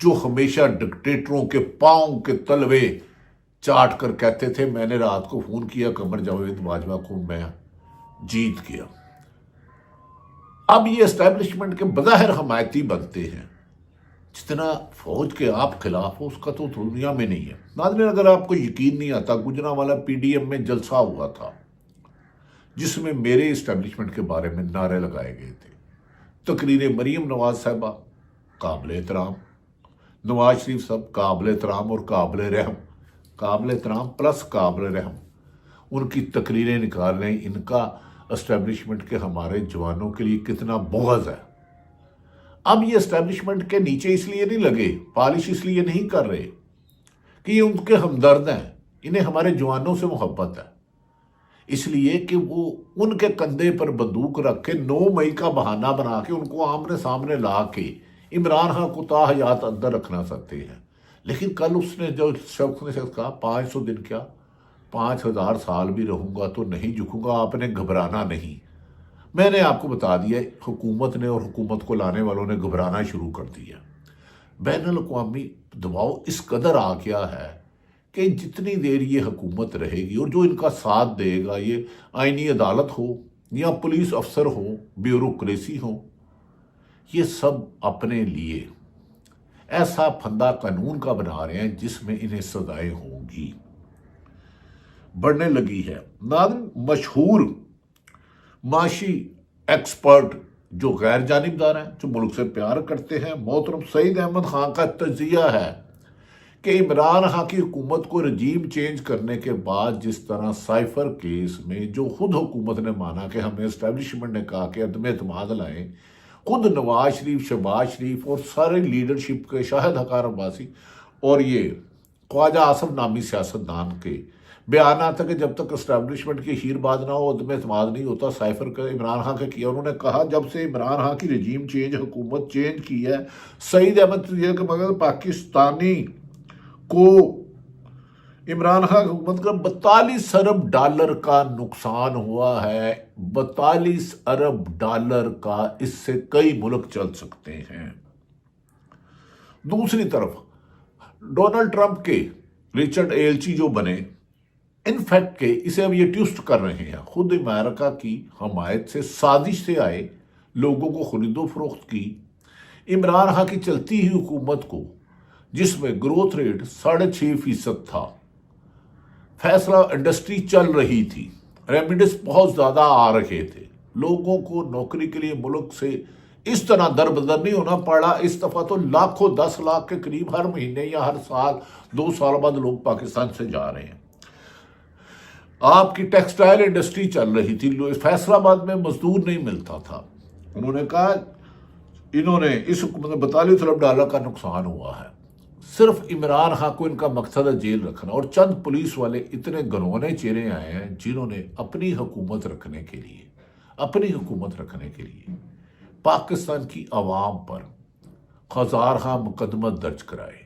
جو ہمیشہ ڈکٹیٹروں کے پاؤں کے تلوے چاٹ کر کہتے تھے میں نے رات کو فون کیا قمر جاوید باجوہ کو میں جیت گیا، اب یہ اسٹیبلشمنٹ کے بظاہر حمایتی بنتے ہیں۔ جتنا فوج کے آپ خلاف ہو اس کا تو دنیا میں نہیں ہے۔ ناظرین، اگر آپ کو یقین نہیں آتا، گجرانوالہ پی ڈی ایم میں جلسہ ہوا تھا جس میں میرے اسٹیبلشمنٹ کے بارے میں نعرے لگائے گئے تھے۔ تقریر مریم نواز صاحبہ قابل احترام، نواز شریف صاحب قابل احترام اور قابل رحم، قابل احترام پلس قابل رحم، ان کی تقریریں نکال رہے ہیں۔ ان کا اسٹیبلشمنٹ کے ہمارے جوانوں کے لیے کتنا بغض ہے۔ اب یہ اسٹیبلشمنٹ کے نیچے اس لیے نہیں لگے، پالش اس لیے نہیں کر رہے کہ یہ ان کے ہمدرد ہیں، انہیں ہمارے جوانوں سے محبت ہے، اس لیے کہ وہ ان کے کندھے پر بندوق رکھ کے 9 مئی کا بہانہ بنا کے ان کو آمنے سامنے لا کے عمران خان کو تا حیات اندر رکھنا چاہتے ہیں۔ لیکن کل اس نے جو شخص نے کہا 500 دن کیا 5000 سال بھی رہوں گا تو نہیں جھکوں گا، آپ نے گھبرانا نہیں۔ میں نے آپ کو بتا دیا حکومت نے اور حکومت کو لانے والوں نے گھبرانا شروع کر دیا۔ بین الاقوامی دباؤ اس قدر آ گیا ہے کہ جتنی دیر یہ حکومت رہے گی اور جو ان کا ساتھ دے گا، یہ آئینی عدالت ہو یا پولیس افسر ہو، بیوروکریسی ہو، یہ سب اپنے لیے ایسا پھندا قانون کا بنا رہے ہیں جس میں انہیں سزائیں ہوں گی، بڑھنے لگی ہے۔ ناظرین، مشہور معاشی ایکسپرٹ جو غیر جانبدار ہیں، جو ملک سے پیار کرتے ہیں، محترم سعید احمد خان کا تجزیہ ہے کہ عمران خان کی حکومت کو رجیم چینج کرنے کے بعد جس طرح سائفر کیس میں جو خود حکومت نے مانا کہ ہمیں اسٹیبلشمنٹ نے کہا کہ عدم اعتماد لائیں، خود نواز شریف، شہباز شریف اور سارے لیڈرشپ کے شاہد حقار عباسی اور یہ خواجہ آصف نامی سیاستدان کے بیانات تھا کہ جب تک اسٹیبلشمنٹ کی شیر بات نہ ہو عدم اعتماد نہیں ہوتا۔ سائفر کا عمران خان کا کیا، انہوں نے کہا جب سے عمران خان کی رجیم چینج حکومت چینج کی ہے، سعید احمد یہ کہ مگر پاکستانی کو عمران خان حکومت کا 42 ارب ڈالر کا نقصان ہوا ہے۔ 42 ارب ڈالر کا، اس سے کئی ملک چل سکتے ہیں۔ دوسری طرف ڈونلڈ ٹرمپ کے رچرڈ ایلچی جو بنے، انفیکٹ کہ اسے اب یہ ٹوسٹ کر رہے ہیں، خود امریکہ کی حمایت سے سازش سے آئے، لوگوں کو خرید و فروخت کی، عمران خان کی چلتی ہوئی حکومت کو جس میں گروتھ ریٹ 6.5% تھا، فیصلہ انڈسٹری چل رہی تھی، ریمیڈیز بہت زیادہ آ رہے تھے، لوگوں کو نوکری کے لیے ملک سے اس طرح دربدر نہیں ہونا پڑا۔ اس دفعہ تو لاکھوں 10 لاکھ کے قریب ہر مہینے یا ہر سال 2 سال بعد لوگ پاکستان سے جا رہے ہیں۔ آپ کی ٹیکسٹائل انڈسٹری چل رہی تھی، فیصل آباد میں مزدور نہیں ملتا تھا۔ انہوں نے کہا انہوں نے اس حکومت میں 42 ارب ڈالر کا نقصان ہوا ہے۔ صرف عمران خان کو ان کا مقصد ہے جیل رکھنا، اور چند پولیس والے اتنے گنونے چہرے آئے ہیں جنہوں نے اپنی حکومت رکھنے کے لیے پاکستان کی عوام پر ہزارہ مقدمہ درج کرائے۔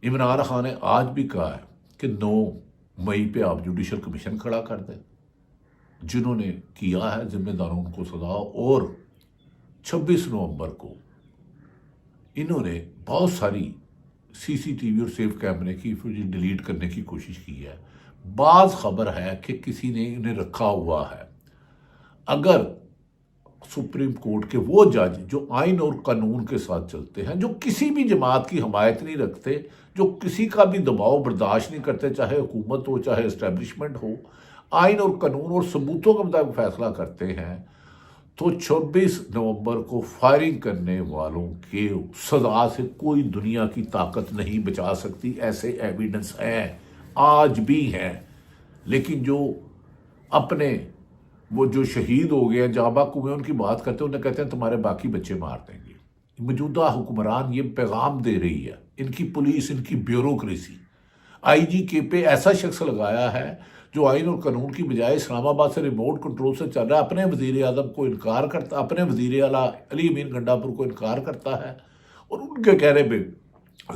عمران خان نے آج بھی کہا ہے کہ 9 مئی پہ آپ جوڈیشل کمیشن کھڑا کر دیں، جنہوں نے کیا ہے ذمہ داروں کو سزا، اور 26 نومبر کو انہوں نے بہت ساری سی سی ٹی وی اور سیف کیمرے کی فوٹیج ڈیلیٹ کرنے کی کوشش کی ہے۔ بعض خبر ہے کہ کسی نے انہیں رکھا ہوا ہے۔ اگر سپریم کورٹ کے وہ جج جو آئین اور قانون کے ساتھ چلتے ہیں، جو کسی بھی جماعت کی حمایت نہیں رکھتے، جو کسی کا بھی دباؤ برداشت نہیں کرتے، چاہے حکومت ہو چاہے اسٹیبلشمنٹ ہو، آئین اور قانون اور ثبوتوں کے مطابق فیصلہ کرتے ہیں، تو 26 نومبر کو فائرنگ کرنے والوں کے سزا سے کوئی دنیا کی طاقت نہیں بچا سکتی۔ ایسے ایویڈنس ہیں، آج بھی ہیں۔ لیکن جو اپنے وہ جو شہید ہو گئے، جاں بحق ہوئے، ان کی بات کرتے ہیں، انہیں کہتے ہیں تمہارے باقی بچے مار دیں گے۔ موجودہ حکمران یہ پیغام دے رہی ہے، ان کی پولیس، ان کی بیوروکریسی۔ آئی جی کے پہ ایسا شخص لگایا ہے جو آئین اور قانون کی بجائے اسلام آباد سے ریموٹ کنٹرول سے چل رہا ہے، اپنے وزیر اعظم کو انکار کرتا، اپنے وزیر اعلیٰ علی امین گنڈاپور کو انکار کرتا ہے اور ان کے کہنے پہ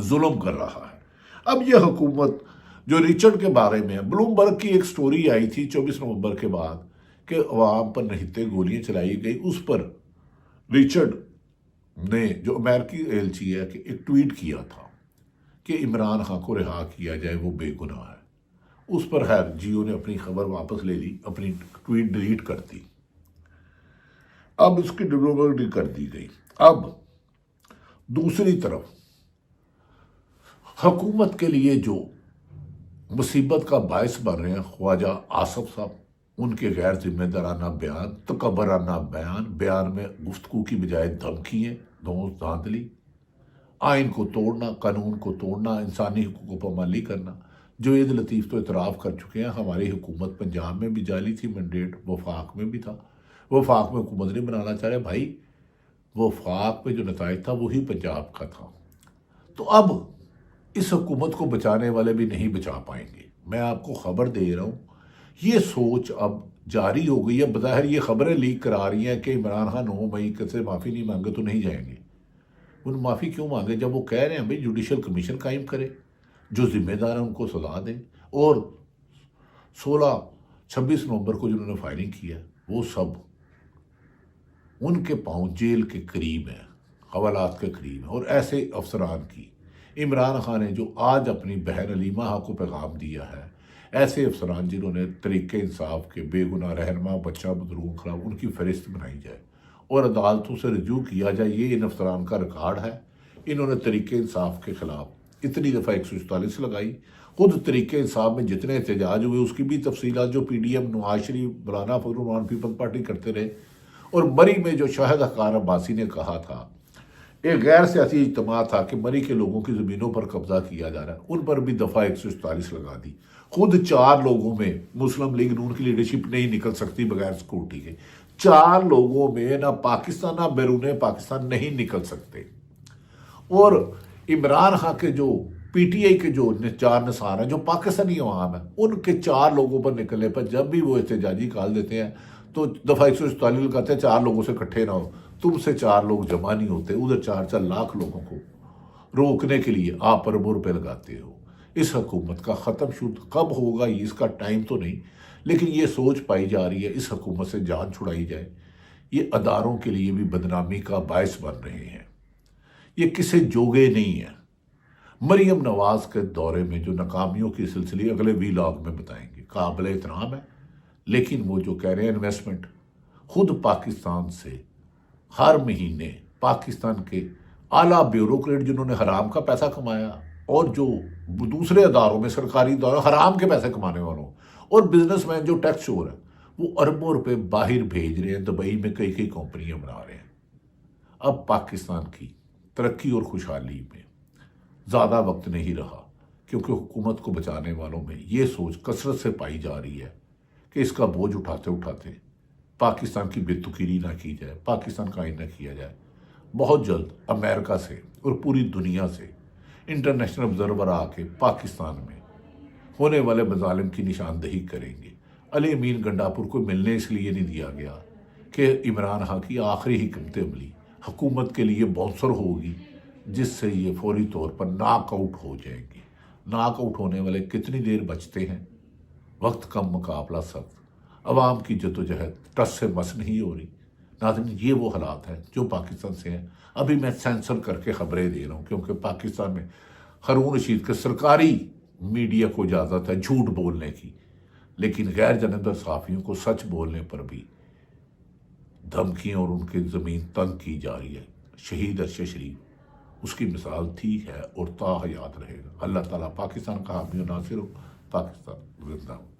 ظلم کر رہا ہے۔ اب یہ حکومت جو رچرڈ کے بارے میں، بلومبرگ کی ایک سٹوری آئی تھی 24 نومبر کے بعد کہ عوام پر نہتے گولیاں چلائی گئی، اس پر رچرڈ نے جو امریکی ایلچی ہے کہ ایک ٹویٹ کیا تھا کہ عمران خان کو رہا کیا جائے، وہ بے گناہ ہے۔ اس پر خیر جیو نے اپنی خبر واپس لے لی، اپنی ٹویٹ ڈیلیٹ کر دی، اب اس کی ڈیلیوری کر دی گئی۔ اب دوسری طرف حکومت کے لیے جو مصیبت کا باعث بن رہے ہیں خواجہ آصف صاحب، ان کے غیر ذمہ دارانہ بیان، تکبرانہ بیان میں گفتگو کی بجائے دھمکیاں، دھاندلی، آئین کو توڑنا، قانون کو توڑنا، انسانی حقوق کو پامالی کرنا۔ جوید لطیف تو اعتراف کر چکے ہیں ہماری حکومت پنجاب میں بھی جعلی تھی، مینڈیٹ وفاق میں بھی تھا، وفاق میں حکومت نہیں بنانا چاہ رہے بھائی، وفاق میں جو نتائج تھا وہی پنجاب کا تھا۔ تو اب اس حکومت کو بچانے والے بھی نہیں بچا پائیں گے۔ میں آپ کو خبر دے رہا ہوں، یہ سوچ اب جاری ہو گئی ہے۔ بظاہر یہ خبریں لیک کرا رہی ہیں کہ عمران خان 9 مئی سے معافی نہیں مانگے تو نہیں جائیں گے۔ ان معافی کیوں مانگے جب وہ کہہ رہے ہیں بھائی جوڈیشل کمیشن قائم کرے، جو ذمہ دار ہیں ان کو سزا دیں، اور 26 نومبر کو جنہوں نے فائرنگ کیا وہ سب ان کے پاؤں جیل کے قریب ہیں، حوالات کے قریب ہیں۔ اور ایسے افسران کی عمران خان نے جو آج اپنی بہن علیمہ کو پیغام دیا ہے، ایسے افسران جنہوں نے طریق انصاف کے بے گناہ رہنما، بچہ، بزرگوں کے خلاف، ان کی فہرست بنائی جائے اور عدالتوں سے رجوع کیا جائے۔ یہ ان افسران کا ریکارڈ ہے، انہوں نے طریق انصاف کے خلاف اتنی دفعہ 144 لگائی۔ خود طریق انصاف میں جتنے احتجاج ہوئے اس کی بھی تفصیلات جو P D M Nawaz Sharif, مولانا فضل الرحمان پیپلز پارٹی کرتے رہے۔ اور مری میں جو شاہد اختر عباسی نے کہا تھا، ایک غیر سیاسی اجتماع تھا کہ مری کے لوگوں کی زمینوں پر قبضہ کیا جا رہا ہے، ان پر بھی دفعہ 144 لگا دی۔ خود 4 لوگوں میں مسلم لیگ نون کی لیڈرشپ نہیں نکل سکتی بغیر سیکورٹی کے، 4 لوگوں میں نہ پاکستان نہ بیرون پاکستان نہیں نکل سکتے۔ اور عمران خان کے جو پی ٹی آئی کے جو 4 نثار ہیں جو پاکستانی عوام ہیں، ان کے 4 لوگوں پر نکلنے پر جب بھی وہ احتجاجی کال دیتے ہیں تو دفعہ 144 لگاتے ہیں، 4 لوگوں سے اکٹھے نہ ہو، تم سے 4 لوگ جمع نہیں ہوتے، ادھر 4 لاکھ لوگوں کو روکنے کے لیے آپ اربوں روپے لگاتے ہو۔ اس حکومت کا ختم شد کب ہوگا اس کا ٹائم تو نہیں، لیکن یہ سوچ پائی جا رہی ہے اس حکومت سے جان چھڑائی جائے۔ یہ اداروں کے لیے بھی بدنامی کا باعث بن رہے ہیں، یہ کسی جوگے نہیں ہیں۔ مریم نواز کے دورے میں جو ناکامیوں کی سلسلے اگلے ویلاگ میں بتائیں گے، قابل احترام ہے، لیکن وہ جو کہہ رہے ہیں انویسٹمنٹ، خود پاکستان سے ہر مہینے پاکستان کے اعلیٰ بیوروکریٹ جنہوں نے حرام کا پیسہ کمایا، اور جو دوسرے اداروں میں سرکاری اداروں حرام کے پیسے کمانے والوں، اور بزنس مین جو ٹیکس چور ہیں، وہ اربوں روپے باہر بھیج رہے ہیں، دبئی میں کئی کمپنیاں بنا رہے ہیں۔ اب پاکستان کی ترقی اور خوشحالی میں زیادہ وقت نہیں رہا، کیونکہ حکومت کو بچانے والوں میں یہ سوچ کثرت سے پائی جا رہی ہے کہ اس کا بوجھ اٹھاتے اٹھاتے پاکستان کی بے تکیری نہ کی جائے، پاکستان قائم نہ کیا جائے۔ بہت جلد امریکہ سے اور پوری دنیا سے انٹرنیشنل آبزرور آ کے پاکستان میں ہونے والے مظالم کی نشاندہی کریں گے۔ علی امین گنڈاپور کو ملنے اس لیے نہیں دیا گیا کہ عمران خان کی آخری حکمت عملی حکومت کے لیے باؤنسر ہوگی، جس سے یہ فوری طور پر ناک آؤٹ ہو جائیں گے۔ ناک آؤٹ ہونے والے کتنی دیر بچتے ہیں؟ وقت کم، مقابلہ سخت، عوام کی جدوجہد ٹس سے مس نہیں ہو رہی۔ ناظرین، یہ وہ حالات ہیں جو پاکستان سے ہیں۔ ابھی میں سینسر کر کے خبریں دے رہا ہوں کیونکہ پاکستان میں ہارون رشید کے سرکاری میڈیا کو اجازت ہے جھوٹ بولنے کی، لیکن غیر جانبدار صحافیوں کو سچ بولنے پر بھی دھمکیاں اور ان کی زمین تنگ کی جا رہی ہے۔ شہید ارشد شریف اس کی مثال تھی، ہے اور تا حیات رہے گا۔ اللہ تعالیٰ پاکستان کا حامی و ناصر ہو۔ پاکستان زندہ ہو۔